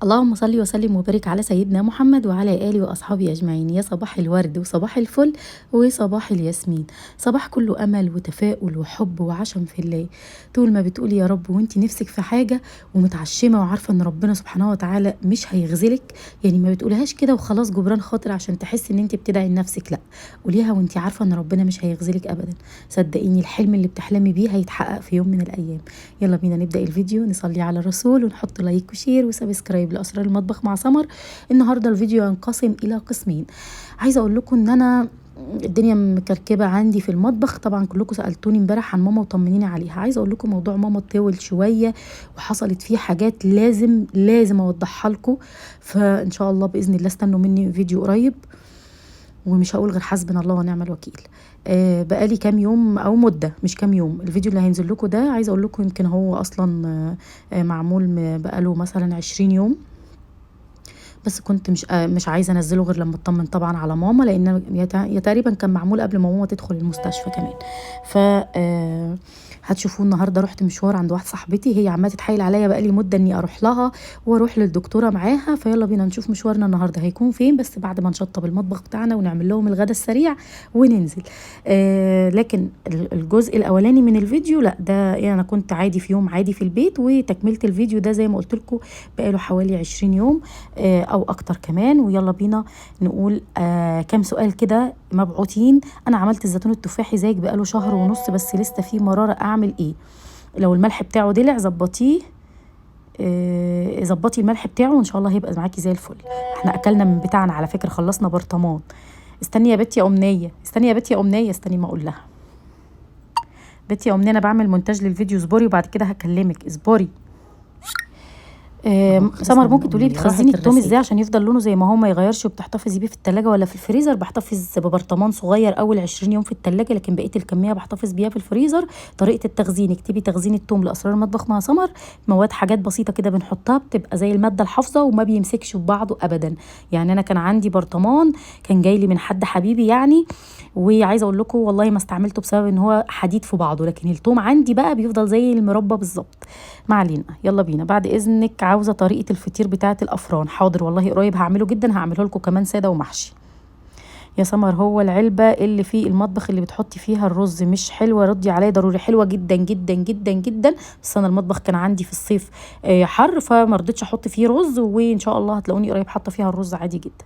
اللهم صل وسلم وبارك على سيدنا محمد وعلى آله وأصحابه أجمعين. يا صباح الورد وصباح الفل وصباح الياسمين، صباح كله أمل وتفاؤل وحب وعشم في الله. طول ما بتقولي يا رب وانتي نفسك في حاجة ومتعشمة وعارفة ان ربنا سبحانه وتعالى مش هيغزلك، يعني ما بتقولهاش كده وخلاص جبران خاطر عشان تحسي ان انتي بتدعي لنفسك، لا، قوليها وانتي عارفة ان ربنا مش هيغزلك أبدا. صدقيني الحلم اللي بتحلمي بيه هيتحقق في يوم من الأيام. يلا بينا نبدأ الفيديو، نصلي على الرسول ونحط لايك وشير وسبسكرايب لأسرار المطبخ مع سمر. النهارده الفيديو ينقسم إلى قسمين. عايزة أقول لكم إن أنا الدنيا مكركبه عندي في المطبخ. طبعا كلكم سالتوني امبارح عن ماما وطمنيني عليها. عايزه اقول لكم موضوع ماما طول شويه وحصلت فيه حاجات لازم اوضحها لكم، فان شاء الله باذن الله استنوا مني فيديو قريب، ومش هقول غير حسبنا الله ونعم الوكيل. بقالي كام يوم او مده، مش كام يوم. الفيديو اللي هينزل لكم ده عايزه اقول لكم يمكن هو اصلا معمول بقاله مثلا 20 يوم، بس كنت مش عايزه انزله غير لما اطمن طبعا على ماما، لان يا تقريبا كان معمول قبل ما ماما تدخل المستشفى كمان. ف هتشوفوه النهارده. رحت مشوار عند واحده صاحبتي، هي عماله تتحايل عليا بقالي مده اني اروح لها واروح للدكتوره معاها، فيلا بينا نشوف مشوارنا النهارده هيكون فين، بس بعد ما نشطب المطبخ بتاعنا ونعمل لهم الغدا السريع وننزل. لكن الجزء الاولاني من الفيديو لا، ده يعني انا كنت عادي في يوم عادي في البيت، وتكمله الفيديو ده زي ما قلت لكم بقاله حوالي 20 يوم او اكتر كمان. ويلا بينا نقول كام سؤال كده مبعوتين. انا عملت الزيتون التفاحي زيك بقاله شهر ونص بس لسه فيه مراره، اعمل ايه؟ لو الملح بتاعه دلع ظبطيه، ظبطي الملح بتاعه وان شاء الله هيبقى معاكي زي الفل. احنا اكلنا من بتاعنا على فكره، خلصنا برطمان. استني يا بنتي يا امنيه، استني يا بنتي يا امنيه، استني ما اقول لها. بنتي يا امنيه انا بعمل مونتاج للفيديو، اصبري وبعد كده هكلمك، اصبري. سمر ممكن تقولي بتخزني التوم ازاي عشان يفضل لونه زي ما هو ما يغيرش، وبتحتفظي بيه في التلاجة ولا في الفريزر؟ بحتفظ ببرطمان صغير اول 20 يوم في التلاجة، لكن بقيه الكميه بحتفظ بيها في الفريزر. طريقه التخزين اكتبي تخزين التوم لاسرار المطبخ مع سمر، مواد حاجات بسيطه كده بنحطها بتبقى زي الماده الحافظه وما بيمسكش في بعضه ابدا. يعني انا كان عندي برطمان كان جاي لي من حد حبيبي يعني، وعايزه اقول لكم والله ما استعملته بسبب ان هو حديد في بعضه، لكن التوم عندي بقى بيفضل زي المربى بالظبط. ما علينا، يلا بينا. بعد اذنك عاوزه طريقه الفطير بتاعه الافران؟ حاضر والله قريب هعمله جدا، هعمله لكم كمان ساده ومحشي. يا سمر هو العلبه اللي في المطبخ اللي بتحطي فيها الرز مش حلوه؟ ردي عليا ضروري. حلوه جدا جدا جدا جدا، بس انا المطبخ كان عندي في الصيف حر فما رضيتش احط فيه رز، وان شاء الله هتلاقوني قريب حاطه فيها الرز عادي جدا.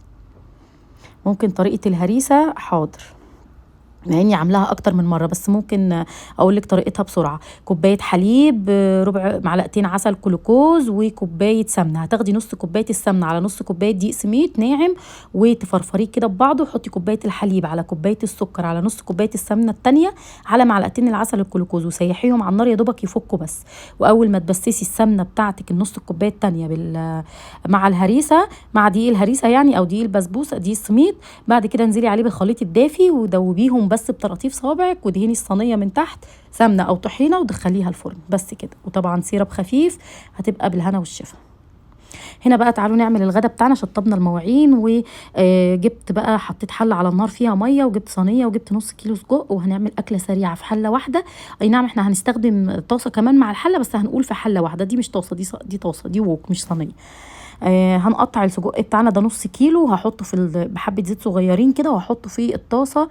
ممكن طريقه الهريسه؟ حاضر، مع اني عاملاها اكتر من مره، بس ممكن اقول لك طريقتها بسرعه. كوبايه حليب، ربع معلقتين عسل كلوكوز، وكوبايه سمنه. هتاخدي نص كوبايه السمنه على نص كوبايه دقيق سميد ناعم وتفرفريه كده ببعضه، وحطي كوبايه الحليب على كوبايه السكر على نص كوبايه السمنه الثانيه على معلقتين العسل الكلوكوز، وسيحيهم على النار يا دوبك يفكوا بس. واول ما تبسسي السمنه بتاعتك النص الكوبايه الثانيه مع الهريسه، مع دقيق الهريسه يعني او دقيق البسبوسه دقيق السميد، بعد كده انزلي عليه بالخليط الدافي ودوبيهم بس بطراطيف صابعك، ودهني الصينيه من تحت سمنه او طحينه ودخليها الفرن بس كده. وطبعا سيرب خفيف، هتبقى بالهنا والشفا. هنا بقى تعالوا نعمل الغدا بتاعنا. شطبنا المواعين وجبت بقى حطيت حله على النار فيها ميه، وجبت صينيه وجبت نص كيلو سجق، وهنعمل اكله سريعه في حله واحده. اي نعم احنا هنستخدم طاسه كمان مع الحله، بس هنقول في حله واحده. دي مش طاسه، دي طاسه، دي ووك مش صينيه. هنقطع السجق بتاعنا ده نص كيلو، وهحطه بحبه زيت صغيرين كده وهحطه في الطاسه.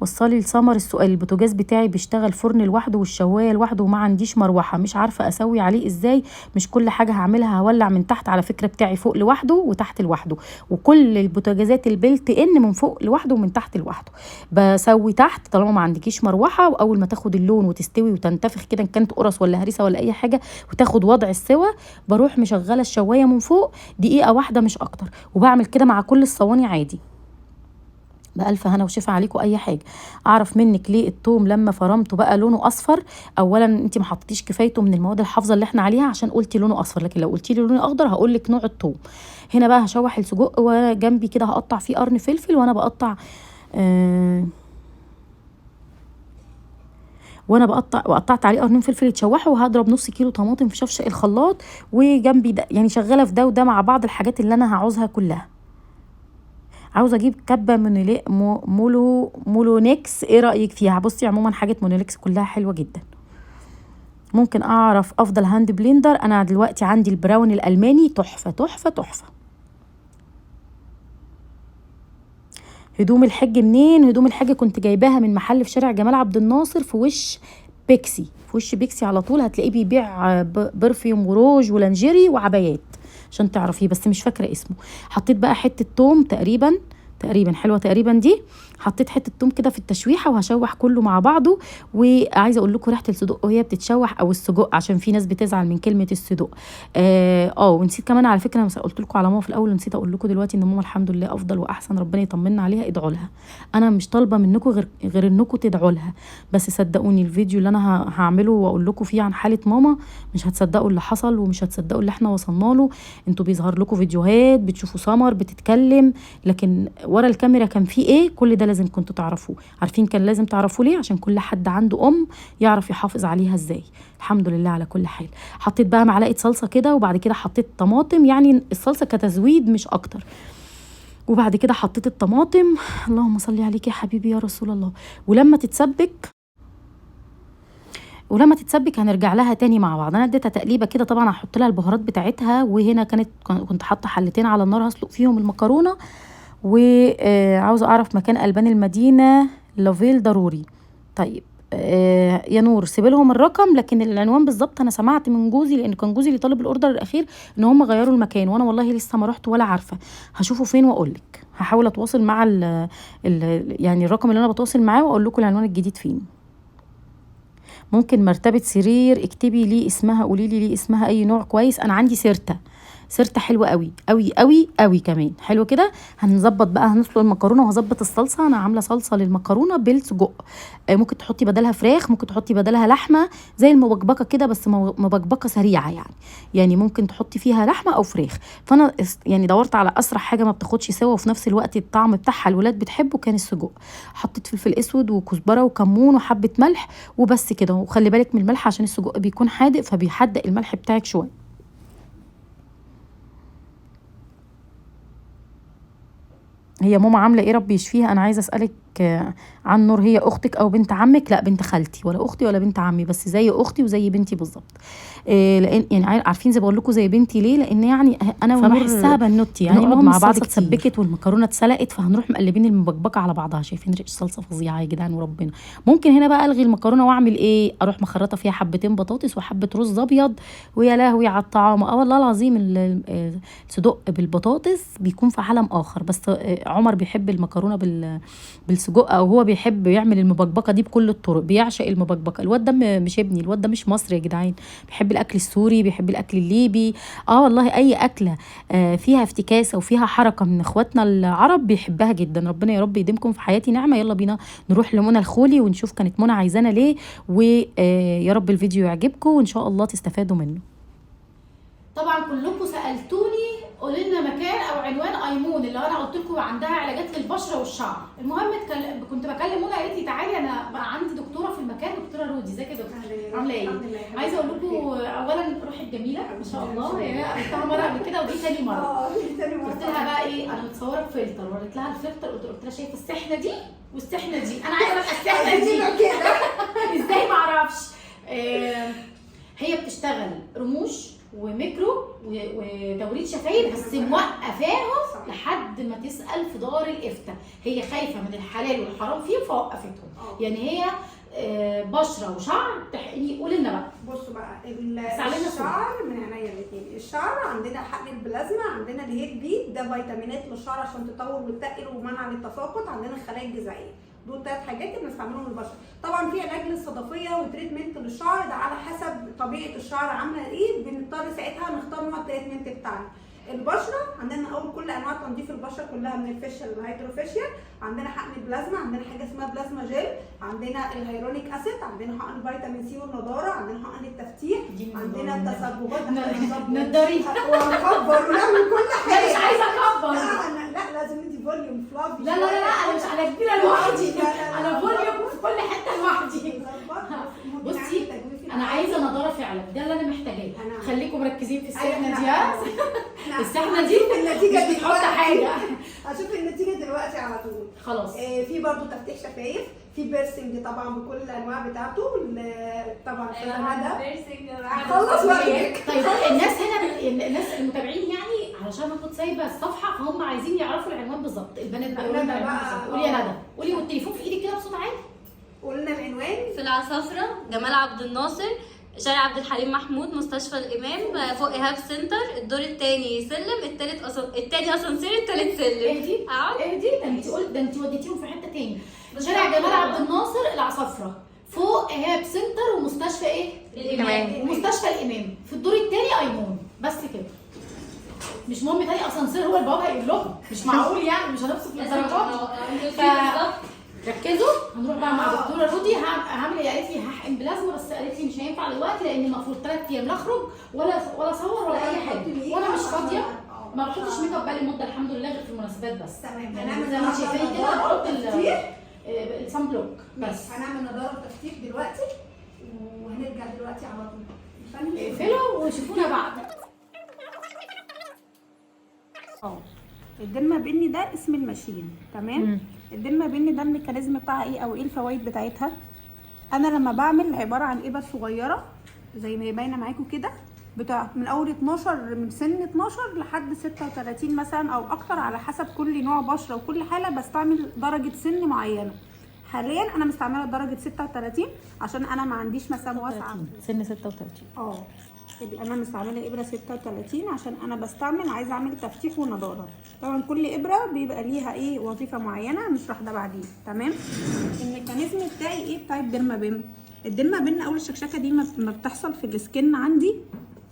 وصلي لسمر السؤال، البوتاجاز بتاعي بيشتغل فرن لوحده والشوايه لوحده وما عنديش مروحه، مش عارفه اسوي عليه ازاي. مش كل حاجه هعملها هولع من تحت على فكره، بتاعي فوق لوحده وتحت لوحده، وكل البوتاجازات البلت ان من فوق لوحده ومن تحت لوحده. بسوي تحت طالما ما عندكيش مروحه، واول ما تاخد اللون وتستوي وتنتفخ كده ان كانت قرص ولا هريسه ولا اي حاجه وتاخد وضع السوا، بروح مشغله الشوايه من فوق دقيقه واحده مش اكتر، وبعمل كده مع كل الصواني عادي. بألف هنا وشفا عليكم. اي حاجه اعرف منك ليه التوم لما فرمته بقى لونه اصفر؟ اولا انت ما حطيتيش كفايته من المواد الحافظه اللي احنا عليها عشان قلتي لونه اصفر، لكن لو قلتي لي لونه اخضر هقول لك نوع التوم. هنا بقى هشوح السجق، وجنبي كده هقطع فيه قرن فلفل، وانا بقطع وقطعت عليه قرنين فلفل يتشوحوا، وهضرب نص كيلو طماطم في شفشق الخلاط. وجنبي ده يعني شغاله في ده وده مع بعض الحاجات اللي انا هعوزها كلها. عاوزه اجيب كبه مولونكس، ايه رايك فيها؟ بصي عموما حاجه مونوليكس كلها حلوه جدا. ممكن اعرف افضل هاند بلندر؟ انا دلوقتي عندي البراون الالماني تحفه تحفه تحفه. هدوم الحج منين؟ هدوم الحج كنت جايباها من محل في شارع جمال عبد الناصر في وش بيكسي، في وش بيكسي على طول هتلاقيه بيبيع برفيوم وروج ولانجيري وعبايات عشان تعرفيه، بس مش فاكره اسمه. حطيت بقى حته توم تقريبا حلوه تقريبا دي، حطيت حته توم كده في التشويحه وهشوح كله مع بعضه. وعايزه اقول لكم ريحه الصدق وهي بتتشوح او السجق، عشان في ناس بتزعل من كلمه الصدق. ونسيت كمان على فكره، قلت لكم على ماما في الاول ونسيت اقول لكم دلوقتي ان ماما الحمد لله افضل واحسن، ربنا يطمنا عليها. ادعوا لها، انا مش طالبه منكم غير انكم تدعوا لها بس. صدقوني الفيديو اللي انا هعمله واقول لكم فيه عن حاله ماما مش هتصدقوا اللي حصل ومش هتصدقوا اللي احنا وصلنا له. انتوا بيظهر لكم فيديوهات بتشوفوا سمر بتتكلم، لكن ورا الكاميرا كان في ايه؟ كل ده لازم كنتوا تعرفوه. عارفين كان لازم تعرفوه ليه؟ عشان كل حد عنده يعرف يحافظ عليها ازاي. الحمد لله على كل حال. حطيت بقى معلقه صلصه كده، وبعد كده حطيت طماطم، يعني الصلصه كتزويد مش اكتر. وبعد كده حطيت الطماطم، اللهم صل عليك يا حبيبي يا رسول الله. ولما تتسبك هنرجع لها تاني مع بعض. انا اديتها تقليبه كده، طبعا هحط لها البهارات بتاعتها. وهنا كنت حاطه حلتين على النار هسلق فيهم المكرونه. وعاوزه اعرف مكان البان المدينه لافيل ضروري. طيب يا نور سيب لهم الرقم، لكن العنوان بالظبط انا سمعت من جوزي، لان كان جوزي اللي طالب الاوردر الاخير ان هم غيروا المكان، وانا والله لسه ما رحت ولا عارفه. هشوفه فين واقول لك. هحاول اتواصل مع يعني الرقم اللي انا بتواصل معاه واقول لكم العنوان الجديد فين. ممكن مرتبه سرير اكتبي لي اسمها، قولي لي اسمها اي نوع كويس. انا عندي سيرتا حلوه قوي قوي قوي قوي كمان حلو كده. هنظبط بقى، هنسلق المكرونه وهظبط الصلصه. انا عامله صلصه للمكرونه بالسجق، ممكن تحطي بدلها فراخ، ممكن تحطي بدلها لحمه زي المبكبكه كده، بس مبكبكه سريعه يعني ممكن تحطي فيها لحمه او فراخ. فانا يعني دورت على اسرع حاجه ما بتاخدش سوا وفي نفس الوقت الطعم بتاعها الولاد بتحبه، كان السجق. حطيت فلفل اسود وكزبره وكمون وحبه ملح وبس كده. وخلي بالك من الملح عشان السجق بيكون حادق فبيحدق الملح بتاعك شويه. هي ماما عامله ايه ربي يشفيها؟ انا عايزه اسالك عن نور، هي اختك او بنت عمك؟ لا بنت خالتي، ولا اختي ولا بنت عمي، بس زي اختي وزي بنتي بالظبط. لان يعني عارفين زي بقول لكم زي بنتي ليه؟ لان يعني انا بحسها بنوتي، يعني مع بعض اتسبكت والمكرونه اتسلقت، فهنروح مقلبين المبكبكه على بعضها. شايفين ريحه الصلصه فظيعه يا جدعان وربنا. ممكن هنا بقى الغي المكرونه واعمل ايه؟ اروح مخرطه فيها حبتين بطاطس وحبه رز ابيض، ويا لهوي على الطعام. والله العظيم الصدق بالبطاطس بيكون في عالم اخر. بس عمر بيحب المكرونه بالسجق، او هو بيحب يعمل المبكبكه دي بكل الطرق، بيعشق المبكبكه. الواد ده مش ابني، الواد ده مش مصري يا جدعان، بيحب الاكل السوري، بيحب الاكل الليبي. والله اي اكله فيها افتكاسه وفيها حركه من اخواتنا العرب بيحبها جدا. ربنا يا رب يديمكم في حياتي نعمه. يلا بينا نروح لمنى الخولي ونشوف كانت منى عايزانا ليه، ويا رب الفيديو يعجبكم وان شاء الله تستفادوا منه. طبعا كلكم سالتوني قولي لنا مكان او عنوان ايمون اللي انا قلت لكم عندها علاجات للبشره والشعر. المهم كنت بكلم منى قالت لي تعالي انا بقى عندي دكتوره في المكان، دكتوره رودي. ازيك يا دكتوره؟ عامله ايه؟ عايزه اقول لكم اولا روحك جميله ما شاء الله، يعني قابلتها مره قبل كده ودي ثاني مره. قلت لها بقى ايه، انا متصوره بفلتر، وريت لها الفلتر قلت لها شايفه السحنه دي والسحنه دي، انا عايزه ابقى السحنه دي كده ازاي ما اعرفش. هي بتشتغل رموش وميكرو وتوريد شفايف، بس موقفاهم لحد ما تسال في دار الافتاء. هي خايفه من الحلال والحرام فيه فوقفتهم. يعني هي بشره وشعر تحقيقي. قولي لنا بقى. بصوا بقى الشعر من عينيا الاثنين. الشعر عندنا حقن البلازما، عندنا الهيد بيت ده فيتامينات للشعر عشان تطول وتتقل ومنع للتساقط، عندنا الخلايا الجذعيه. دول 3 حاجات بنستعملهم للبشره. طبعا في علاج للصدفيه وتريتمنت للشعر، ده على حسب طبيعه الشعر عامله ايه، بنضطر ساعتها نختار نوع التريتمنت بتاعنا. البشره عندنا اول كل انواع تنظيف البشره كلها من الفيشل للهيدروفيشيال. عندنا حقن البلازما، عندنا حاجه اسمها بلازما جيل، عندنا الهيرونيك اسيد، عندنا حقن فيتامين سي والنضاره، عندنا حقن التفتيح، عندنا التسبغات نضاريها ونكبر ونعمل كل حاجه. مش عايزه اكبر. لا لازم ندي فوليوم فلافي. لا انا مش على كبيره لوحدي، انا فوليوم في كل حته لوحدي. بصي انا عايزه نضاره فعلا، ده اللي انا محتاجاه. خليكم مركزين في السحنه دي. السحنه دي النتيجه مش بتحط حاجه. هشوف النتيجه دلوقتي على طول. خلاص. في برضو تفتيح شفايف، في بيرسنج طبعا بكل الانواع بتاعته. طبعا ده بيرسنج خلص وقتك. طيب الناس هنا، الناس المتابعين يعني علشان انا كنت سايبه الصفحه فهم عايزين يعرفوا العنوان بالظبط. البنات بقى ندى بقى. قولي يا ندى، قولي والتليفون في ايدك كده بصوت عالي. قلنا العنوان في العصافرة، جمال عبد الناصر، شارع عبد الحليم محمود، مستشفى الامام، فوق ايهاب سنتر، الدور الثاني سلم، الثاني اسانسير، الثالث سلم. اهدي اهدي، ده انت وديتيهم في حته تاني. شارع جمال عبد الناصر العصافره، فوق ايهاب سنتر ومستشفى ايه؟ الامام. ومستشفى الامام، في الدور الثاني ايمون. بس كده، مش مهم تاني اسانسير هو البوابه هيقول لهم، مش معقول يعني مش هنوصف للدرجات. ركزوا. هنروح بقى مع دكتوره رودي. هعمل ايه؟ قالت لي هحقن بلازما، بس قالت لي مش هينفع دلوقتي لان المفروض 3 ايام لا اخرج ولا اصور ولا اي حاجه، وانا مش فاضيه. ما بحطش ميك اب بقالي مده الحمد لله غير في المناسبات بس. تمام. يعني زي ما شايفين كده بحط الصن بلوك بس. هنعمل نضاره وتفتيح دلوقتي وهنرجع دلوقتي على طول. اقفلوا وشوفونا بعد. الديرما بيني ده اسم الماشين. تمام. الديرما بيني ده الميكانيزم بتاعها ايه او ايه الفوائد بتاعتها؟ انا لما بعمل عباره عن ابر صغيره زي ما هي باينه معاكم كده، بتاع من اول 12 من سن 12 لحد 36 مثلا او اكتر على حسب كل نوع بشره وكل حاله بستعمل درجه سن معينه. حاليا انا مستعمله درجه 36 عشان انا ما عنديش مسام واسعه. سن 36. انا مستعمله ابره 36 عشان انا بستعمل عايزه اعمل تفتيح ونضاره. طبعا كل ابره بيبقى ليها ايه وظيفه معينه هنشرح ده بعدين. تمام. الميكانيزم بتاعي ايه بتاع الديرما بين؟ الديرما بين اول الشكشكه دي ما بتحصل في السكن عندي،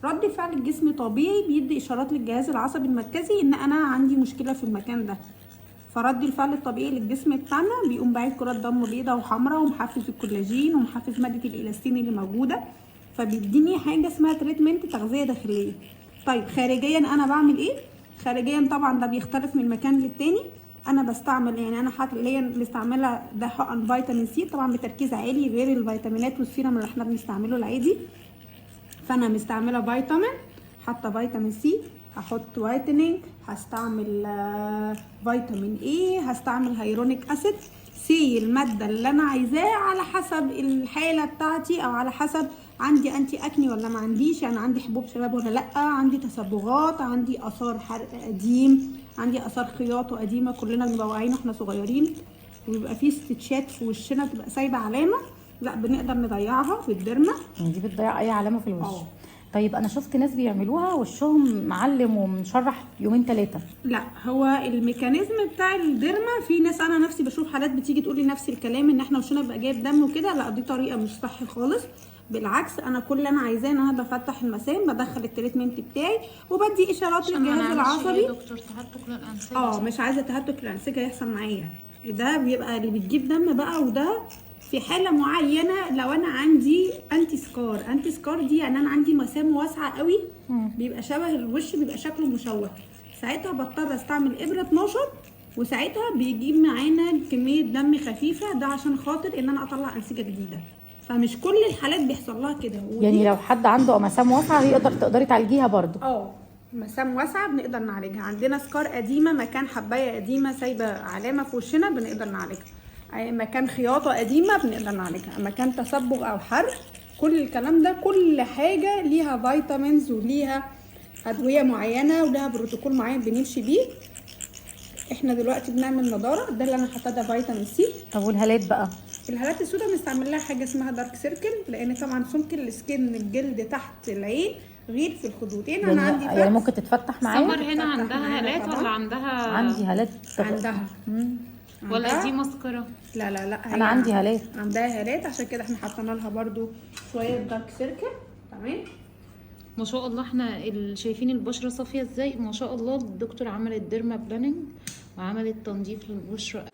رد فعل الجسم طبيعي بيدي اشارات للجهاز العصبي المركزي ان انا عندي مشكله في المكان ده، فرد الفعل الطبيعي للجسم بتاعنا بيقوم باعت كرات دم بيضاء وحمراء ومحفز الكولاجين ومحفز ماده الالاستين اللي موجوده، فبيديني حاجه اسمها تريتمنت تغذيه داخليه. طيب خارجيا انا بعمل ايه؟ خارجيا طبعا ده بيختلف من مكان للتاني. انا بستعمل يعني انا حاليا مستعمله ده حقن فيتامين سي طبعا بتركيز عالي غير الفيتامينات والسيرم اللي احنا بنستعمله العادي. فانا مستعمله فيتامين، حاطه فيتامين سي، هحط وايتنينج، هستعمل فيتامين اي، هستعمل هيرونيك اسيد، سي الماده اللي انا عايزاه على حسب الحاله بتاعتي او على حسب عندي انتي اكني ولا ما عنديش، يعني عندي حبوب شباب ولا لا، عندي تصبغات، عندي اثار حرق قديم، عندي اثار خياطه قديمه كلنا بنبقى واعيين واحنا صغيرين وبيبقى فيه ستيتشات في وشنا بتبقى سايبه علامه، لا بنقدر نضيعها في الديرما. دي بتضيع اي علامه في الوش. طيب انا شفت ناس بيعملوها وشهم معلم ومشرح يومين 3. لا هو الميكانيزم بتاع الديرما في ناس انا نفسي بشوف حالات بتيجي تقول لي نفس الكلام ان احنا وشنا بيبقى جايب دم وكده، لا دي طريقه مش صح خالص. بالعكس انا كل اللي انا عايزاه ان انا بفتح المسام، بدخل التريتمنت بتاعي وبدي اشارات للجهاز العصبي. دكتور تهتك للانسجه. مش عايزه تهتك الانسجه يحصل معايا، ده بيبقى اللي بتجيب دم بقى، وده في حاله معينه لو انا عندي انتي سكار دي يعني انا عندي مسام واسعه قوي بيبقى شبه الوش بيبقى شكله مشوه، ساعتها بضطر استعمل ابره 12 وساعتها بيجيب معانا كميه دم خفيفه، ده عشان خاطر ان انا اطلع انسجه جديده. فمش كل الحالات بيحصل لها كده. يعني لو حد عنده مسام واسعه تقدري تعالجيها برضو؟ مسام واسعه بنقدر نعالجها. عندنا سكار قديمه، مكان حبايه قديمه سايبه علامه في وشنا بنقدر نعالجها، مكان خياطه قديمه بنقدر نعالجها، مكان تصبغ او حرق، كل الكلام ده كل حاجه ليها فيتامينز وليها ادويه معينه ولها بروتوكول معين بنمشي بيه. احنا دلوقتي بنعمل نضاره، ده اللي انا حاطاه ده فيتامين سي. طب والهالات بقى؟ الهالات السوداء بنستعمل لها حاجه اسمها دارك سيركل، لان طبعا سمك السكن الجلد تحت العين غير في الخدود. هنا انا عندي يعني ممكن تتفتح معايا. سمر هنا عندها هالات ولا عندها؟ عندي هالات. عندها ولا دي مسكره؟ لا انا عندي هالات. عندها هالات عشان كده احنا حطينا لها برده شويه دارك سيركل. تمام. ما شاء الله احنا شايفين البشره صافيه ازاي، ما شاء الله. الدكتور عملت ديرما بلاننج وعملت تنظيف للبشره.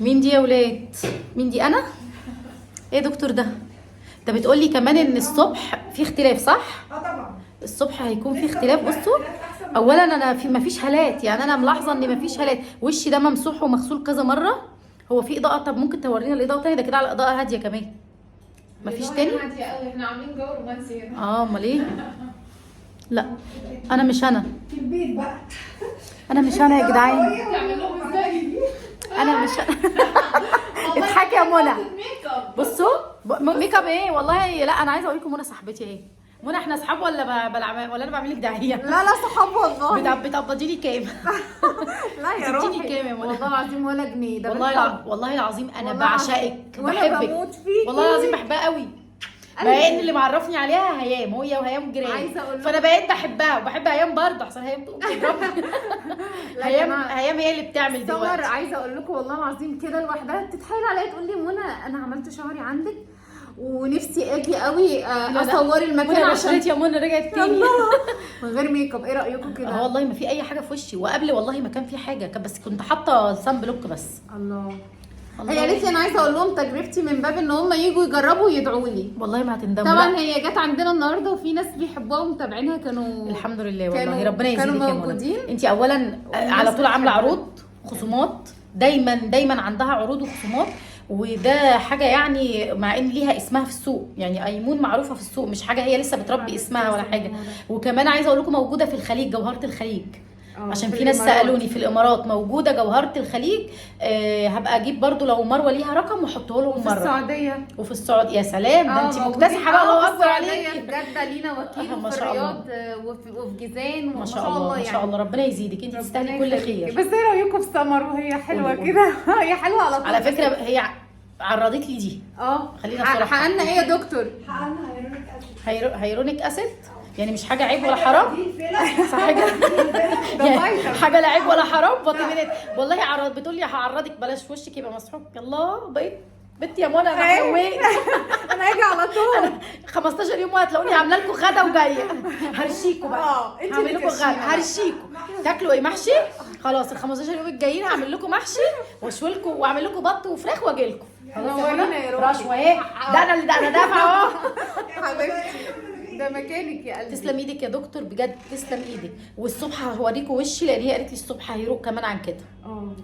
مين دي يا ولاد؟ مين دي؟ انا؟ ايه يا دكتور ده؟ ده بتقولي كمان ان الصبح في اختلاف صح؟ طبعا الصبح هيكون في اختلاف. بصوا اولا انا في مفيش هالات، يعني انا ملاحظه ان مفيش هالات، وشي ده ممسوح ومغسول كذا مره. هو في اضاءه؟ طب ممكن تورينا الاضاءه تاني؟ ده كده على اضاءه هاديه كمان، مفيش تاني؟ هاديه قوي، احنا عاملين جو رومانسي هنا. امال ايه؟ لا انا مش انا، في البيت بقى. انا مش انا يا جدعان، تعمل لهم ازاي؟ انا مش انا. اضحكي يا منى. ميك اب. بصوا ميك اب ايه والله. لا انا عايزه اقول لكم منى صاحبتي ايه. منى احنا اصحاب ولا انا بعمل لك دعايه؟ لا صحاب والله. بتقبضي لي كام؟ لا يا بتديني روحي كام يا منى؟ والله العظيم ولا جنيه ده والله العظيم انا والله بعشقك وانا بحبك بموت فيكي. والله العظيم بحبها قوي. مع ان اللي معرفني عليها هيام، هي وهيام جيران، عايزة أقول لكم- فانا بقيت بحبها وبحب هيام برضه عشان هيام تقوم تضربني. لا يا هيام جماعة. هيام هي اللي بتعمل سمر دلوقتي. عايزه اقول لكم والله العظيم كده لوحدها تتحايل عليا تقول لي منى انا عملت شعري عندك ونفسي اجي قوي اصور المكان منى عشان بشرتي يا منى رجعت تاني. من غير ميك اب. ايه رايكم كده؟ اه والله ما في اي حاجه في وشي، وقبل والله ما كان في حاجه، بس كنت حاطه سان بلوك بس. الله. الله. هي قالت لي انا عايزه اقول لهم تجربتي من باب ان هم يجوا يجربوا ويدعوا لي. والله ما هتندموا. طبعا لا. هي جت عندنا النهارده وفي ناس بيحبوها ومتابعينها كانوا الحمد لله والله كانوا- ربنا يزيدك كانوا يا موجودين. منى. انت اولا على طول عامله عروض خصومات، دايما عندها عروض وخصومات، وده حاجه يعني مع ان ليها اسمها في السوق، يعني ايمون معروفه في السوق، مش حاجه هي لسه بتربي اسمها ولا حاجه. وكمان عايزه اقول لكم موجوده في الخليج، جوهره الخليج. عشان في ناس سالوني في الامارات موجوده جوهره الخليج. هبقى اجيب برضو لو مروه ليها رقم واحطه لهم في مره. السعوديه وفي السعوديه. يا سلام ده انت مكتسحه بقى، الله اكبر عليكي. في جده لينا وكيل ما في شاء الله. الرياض وفي جيزان ما شاء الله ما شاء الله ربنا يزيدك، انت تستاهلي كل خير. بس ايه رايكم في سمر وهي حلوه قولي. كده؟ هي حلوه على طول. على فكره هي عرضت لي دي. خلينا صراحه. حقنا ايه يا دكتور؟ هيرونيك اسيد، يعني مش حاجه عيب ولا حرام. صح كده؟ يعني حاجه لا عيب ولا حرام. فيتامينات والله. بتقول لي هعرضك بلاش وشك يبقى مسحوق. يلا بقيت بنتي يا منى انا حلوين. انا هاجي على طول. 15 يوم وهتلاقوني عامله لكم غدا وجايه. هرشيكوا بقى. انت هعمل اللي لكم غدا ترشينا. هرشيكوا. تاكلوا ايه؟ محشي. خلاص ال 15 يوم الجايين هعمل لكم محشي واشوي لكم واعمل لكم بط وفراخ واجي لكم. نورينا يا روحي. رشوه اهي. ده انا دافعه اهو. حبيبتي ده مكانك يا قلبي. تسلم ايدك يا دكتور بجد، تسلم ايدك. والصبح هوريكم وشي لان هي قالت لي الصبح هيروق كمان عن كده.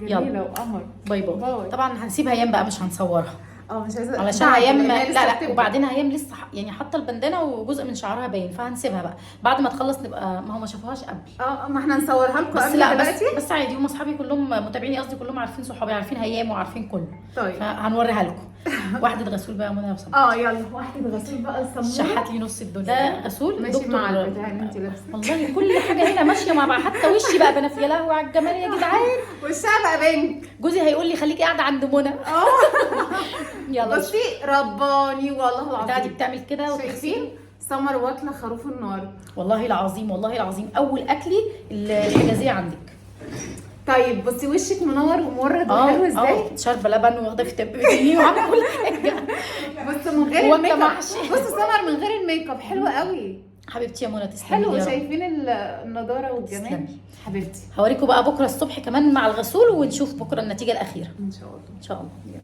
جميله وقمر. باي باي. طبعا هنسيب هيام بقى مش هنصورها مش عايزه علشان هيام. لا وبعدين هيام لسه يعني حاطه البندانه وجزء من شعرها باين، فهنسيبها بقى بعد ما تخلص نبقى ما هو ما شافوهاش قبل. ما احنا نصورها لكم بس قبل لا دلوقتي. بس عادي، هم اصحابي كلهم متابعيني، قصدي كلهم عارفين صحابي، عارفين هيام وعارفين كله. طيب فهنوريها لكم. واحده غسول بقى منى لو سمحت. يلا واحده غسيل بقى السموره. شحت لي نص الدنيا. ده غسول ماشي دكتور. مع البتاع اللي انت لابسه. والله كل حاجه هنا ماشيه مع بعض، حتى وشي بقى بنفسي. يا لهوي على الجمال يا جدعان. وشها بقى بينك. جوزي هيقول لي خليكي قاعده عند منى. يلا بصي رباني والله العظيم. بتاعتي بتعمل كده شايفين سمر واكله خروف النار. والله العظيم والله العظيم اول اكلي الحجازيه عندك. طيب بصي وشك منور ومورد وحلو ازاي. شاربه لبن واخده فيتامين وعامله كل حاجه. بس من غير الميك اب. محشي. بصي سمر من غير الميك اب حلوه قوي. حبيبتي يا منى تسلمي. حلو. يا رب. شايفين النضاره والجمال. تسلمي. حبيبتي هوريكم بقى بكره الصبح كمان مع الغسول ونشوف بكره النتيجه الاخيره ان شاء الله. ان شاء الله.